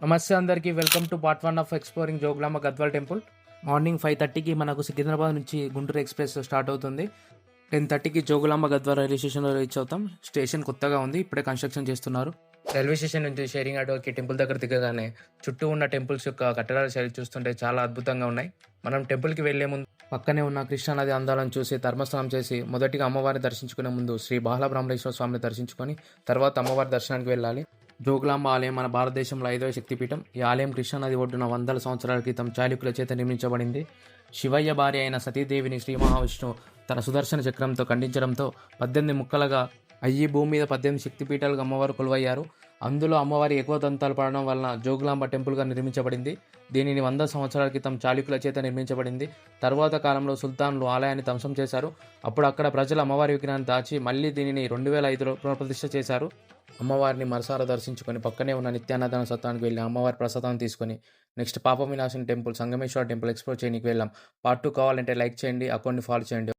నమస్తే అందరికీ welcome to part 1 of exploring Jogulamba Gadwal temple. Morning 5:30కి మనకు సికింద్రాబాద్ నుంచి గుంటూరు ఎక్స్ప్రెస్ స్టార్ట్ అవుతుంది. 10:30కి జోగులాంబ గద్వాల్ రైల్వే స్టేషన్లో రీచ్ అవుతాం. స్టేషన్ కొత్తగా ఉంది, ఇప్పుడే కన్స్ట్రక్షన్ చేస్తున్నారు. రైల్వే స్టేషన్ నుంచి షేరింగ్ ఆటోకి టెంపుల్ దగ్గర దిగగానే చుట్టూ ఉన్న టెంపుల్స్ యొక్క కట్టడాల శైలి చూస్తుంటే చాలా అద్భుతంగా ఉన్నాయి. మనం టెంపుల్కి వెళ్లే ముందు పక్కనే ఉన్న కృష్ణానది అందాలను చూసి ధర్మస్నానం చేసి మొదటిగా అమ్మవారిని దర్శించుకునే ముందు శ్రీ బాలబ్రహ్మేశ్వర స్వామిని దర్శించుకొని తర్వాత అమ్మవారి దర్శనానికి వెళ్ళాలి. జోగులాంబ ఆలయం మన భారతదేశంలో 5వ శక్తిపీఠం. ఈ ఆలయం కృష్ణానది ఒడ్డున వందల సంవత్సరాల క్రితం చాళుక్యుల చేత నిర్మించబడింది. శివయ్య భార్య అయిన సతీదేవిని శ్రీ మహావిష్ణువు తన సుదర్శన చక్రంతో ఖండించడంతో 18 ముక్కలుగా అయ్యి భూమి మీద 18 శక్తిపీఠాలుగా అమ్మవారు కొలువయ్యారు. అందులో అమ్మవారి ఎక్కువ దంతాలు పడడం వలన జోగులాంబ టెంపుల్గా నిర్మించబడింది. దీనిని 100 సంవత్సరాల క్రితం చాళుక్యుల చేత నిర్మించబడింది. తర్వాత కాలంలో సుల్తాన్లు ఆలయాన్ని ధ్వంసం చేశారు. అప్పుడు అక్కడ ప్రజలు అమ్మవారి విగ్రహాన్ని దాచి మళ్ళీ దీనిని 2005లో పునఃప్రతిష్ఠ చేశారు. అమ్మవారిని మనసారా దర్శించుకొని పక్కనే ఉన్న నిత్యాన్నదాన సత్రానికి వెళ్ళి అమ్మవారి ప్రసాదాన్ని తీసుకొని నెక్స్ట్ పాప వినాశన టెంపుల్, సంగమేశ్వర టెంపుల్ ఎక్స్ప్లోర్ చేయడానికి వెళ్ళాం. పార్ట్ 2 కావాలంటే లైక్ చేయండి, అకౌంట్ని ఫాలో చేయండి.